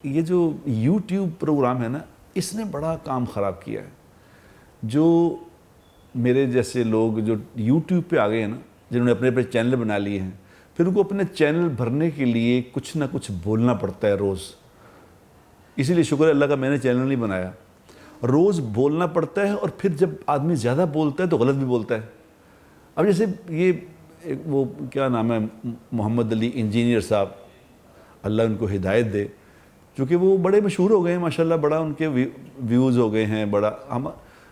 یہ جو YouTube programme ہے نا، اس نے بڑا کام خراب کیا ہے. جو میرے جیسے لوگ جو یوٹیوب پہ آ گئے ہیں نا، جنہوں نے اپنے چینل بنا لیے ہیں، پھر ان کو اپنے چینل بھرنے کے لیے کچھ نہ کچھ بولنا پڑتا ہے روز. اسی لیے شکر ہے اللہ کا میں نے چینل نہیں بنایا. روز بولنا پڑتا ہے، اور پھر جب آدمی زیادہ بولتا ہے تو غلط بھی بولتا ہے. اب جیسے یہ وہ کیا نام ہے، محمد علی انجینئر صاحب، اللہ ان کو ہدایت دے، چونکہ وہ بڑے مشہور ہو گئے ہیں ماشاءاللہ، بڑا ان کے ویوز ہو گئے ہیں بڑا.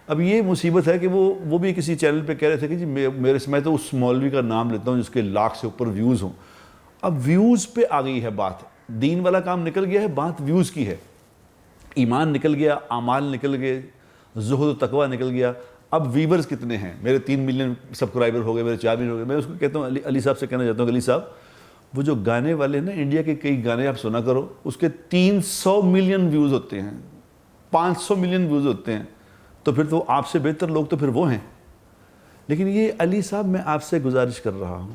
اب یہ مصیبت ہے کہ وہ بھی کسی چینل پہ کہہ رہے تھے کہ جی میرے میں تو اس مولوی کا نام لیتا ہوں جس کے لاکھ سے اوپر ویوز ہوں. اب ویوز پہ آ گئی ہے بات، دین والا کام نکل گیا ہے، بات ویوز کی ہے. ایمان نکل گیا، اعمال نکل گئے، زہد و تقوی نکل گیا. اب ویورز کتنے ہیں؟ میرے 3 ملین سبسکرائبر ہو گئے، میرے 4 ملین ہو گئے. میں اس کو کہتا ہوں، علی صاحب سے کہنا چاہتا ہوں کہ علی صاحب، وہ جو گانے والے نا، انڈیا کے کئی گانے آپ سنا کرو، اس کے 300 ملین ویوز ہوتے ہیں، 500 ملین ویوز ہوتے ہیں. تو پھر تو آپ سے بہتر لوگ تو پھر وہ ہیں. لیکن یہ علی صاحب، میں آپ سے گزارش کر رہا ہوں،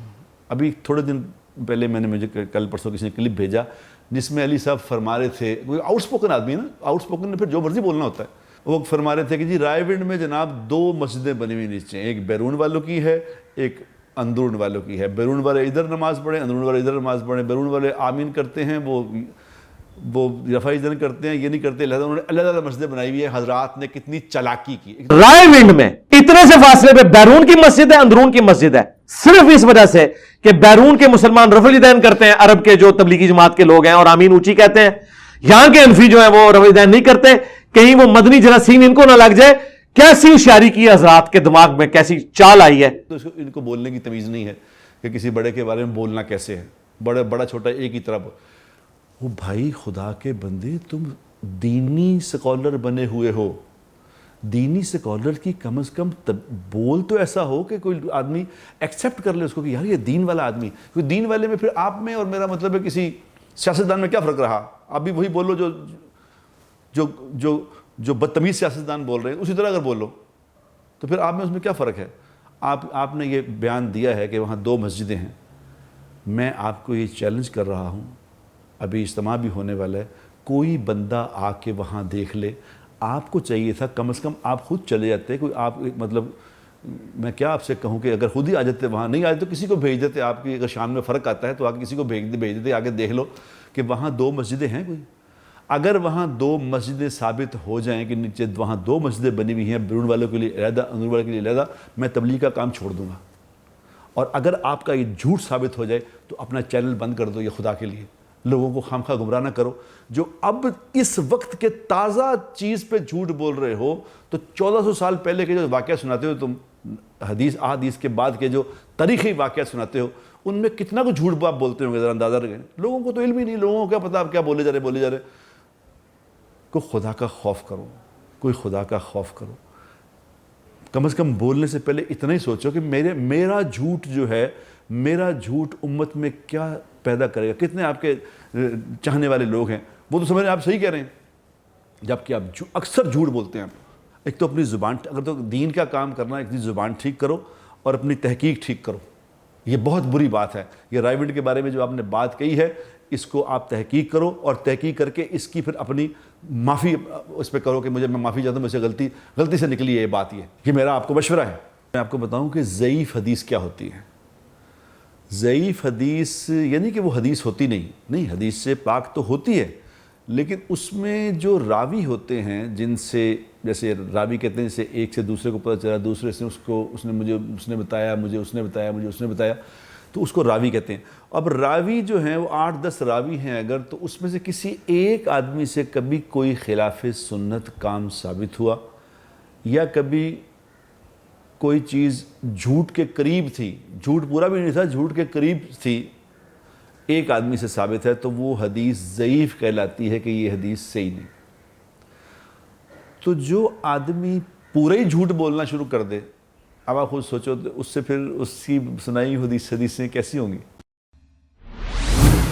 ابھی تھوڑے دن پہلے میں نے مجھے کل پرسوں کسی نے کلپ بھیجا جس میں علی صاحب فرما رہے تھے، کوئی آؤٹ اسپوکن آدمی ہے نا، آؤٹ اسپوکن نے پھر جو مرضی بولنا ہوتا ہے. وہ فرما رہے تھے کہ جی رائے ونڈ میں جناب 2 مسجدیں بنی ہوئی نیچے ہیں، ایک بیرون والوں کی ہے، ایک اندرون والوں کی ہے. بیرون والے ادھر نماز پڑھیں، اندرون والے ادھر نماز پڑھیں. بیرون والے آمین کرتے ہیں، وہ رفع یدین کرتے ہیں، یہ نہیں کرتے. لہذا انہوں نے اللہ تعالیٰ مسجدیں بنائی ہوئی ہے. حضرات نے کتنی چالاکی کی. رائے ونڈ میں اتنے سے فاصلے پہ بیرون کی مسجد ہے، اندرون کی مسجد ہے، صرف اس وجہ سے کہ بیرون کے مسلمان رفع یدین کرتے ہیں، عرب کے جو تبلیغی جماعت کے لوگ ہیں، اور آمین اونچی کہتے ہیں. یہاں کے حنفی جو ہیں وہ رفع یدین نہیں کرتے. کہیں وہ مدنی جراثیم ان کو نہ لگ جائے. کیسی ہوشیاری کی حضرات کے دماغ میں، کیسی چال آئی ہے. تو ان کو بولنے کی تمیز نہیں ہے کہ کسی بڑے کے بارے میں بولنا کیسے ہے. بڑا چھوٹا ایک ہی طرف. وہ بھائی خدا کے بندے، تم دینی سکولر بنے ہوئے ہو. دینی سکولر کی کم از کم بول تو ایسا ہو کہ کوئی آدمی ایکسیپٹ کر لے اس کو کہ یار یہ دین والا آدمی. کیونکہ دین والے میں پھر آپ میں اور میرا مطلب ہے کسی سیاستدان میں کیا فرق رہا؟ آپ بھی وہی بولو جو بدتمیز سیاستدان بول رہے ہیں، اسی طرح اگر بولو تو پھر آپ میں اس میں کیا فرق ہے؟ آپ نے یہ بیان دیا ہے کہ وہاں 2 مسجدیں ہیں. میں آپ کو یہ چیلنج کر رہا ہوں، ابھی اجتماع بھی ہونے والا ہے، کوئی بندہ آ کے وہاں دیکھ لے. آپ کو چاہیے تھا کم از کم آپ خود چلے جاتے. کوئی آپ مطلب میں کیا آپ سے کہوں کہ اگر خود ہی آ جاتے، وہاں نہیں آ جاتے تو کسی کو بھیج دیتے. آپ کی اگر شان میں فرق آتا ہے تو آگے کسی کو بھیج دیتے، آگے دیکھ لو کہ وہاں 2 مسجدیں ہیں. کوئی اگر وہاں 2 مسجدیں ثابت ہو جائیں کہ نیچے وہاں 2 مسجدیں بنی ہوئی ہیں، بیرون والوں کے لیے علیحدہ، اندرون والوں کے لیے علیحدہ، میں تبلیغ کا کام چھوڑ دوں گا. اور اگر آپ کا یہ جھوٹ ثابت ہو جائے تو اپنا چینل بند کر دو. یہ خدا کے لیے لوگوں کو خامخواہ گمراہ نہ کرو. جو اب اس وقت کے تازہ چیز پہ جھوٹ بول رہے ہو، تو 1400 سال پہلے کے جو واقعہ سناتے ہو تم، حدیث کے بعد کے جو تاریخی واقعہ سناتے ہو، ان میں کتنا کچھ جھوٹ باپ بولتے ہوں گے، ذرا اندازہ رکھیں. لوگوں کو تو علم ہی نہیں، لوگوں کو کیا پتا آپ کیا بولے جا رہے. کوئی خدا کا خوف کرو، کوئی خدا کا خوف کرو. کم از کم بولنے سے پہلے اتنا ہی سوچو کہ میرا جھوٹ جو ہے، میرا جھوٹ امت میں کیا پیدا کرے گا. کتنے آپ کے چاہنے والے لوگ ہیں، وہ تو سمجھ رہے ہیں آپ صحیح کہہ رہے ہیں، جبکہ آپ اکثر جھوٹ بولتے ہیں. ایک تو اپنی زبان، اگر تو دین کا کام کرنا ہے، ایک زبان ٹھیک کرو اور اپنی تحقیق ٹھیک کرو. یہ بہت بری بات ہے. یہ رائے ونڈ کے بارے میں جو آپ نے بات کہی ہے، اس کو آپ تحقیق کرو، اور تحقیق کر کے اس کی پھر اپنی معافی اس پہ کرو کہ میں معافی چاہتا ہوں، مجھ سے غلطی سے نکلی ہے یہ بات. یہ میرا آپ کو مشورہ ہے. میں آپ کو بتاؤں کہ ضعیف حدیث کیا ہوتی ہے. ضعیف حدیث یعنی کہ وہ حدیث ہوتی نہیں، حدیث سے پاک تو ہوتی ہے، لیکن اس میں جو راوی ہوتے ہیں، جن سے جیسے راوی کہتے ہیں، جیسے ایک سے دوسرے کو پتہ چلا، دوسرے سے اس نے بتایا، مجھے اس نے بتایا، تو اس کو راوی کہتے ہیں. اب راوی جو ہیں وہ 8-10 راوی ہیں اگر، تو اس میں سے کسی ایک آدمی سے کبھی کوئی خلاف سنت کام ثابت ہوا، یا کبھی کوئی چیز جھوٹ کے قریب تھی، جھوٹ پورا بھی نہیں تھا، جھوٹ کے قریب تھی، ایک آدمی سے ثابت ہے، تو وہ حدیث ضعیف کہلاتی ہے کہ یہ حدیث صحیح نہیں. تو جو آدمی پورا ہی جھوٹ بولنا شروع کر دے، اب آپ خود سوچو اس سے پھر اس کی سنائی حدیثیں کیسی ہوں گی.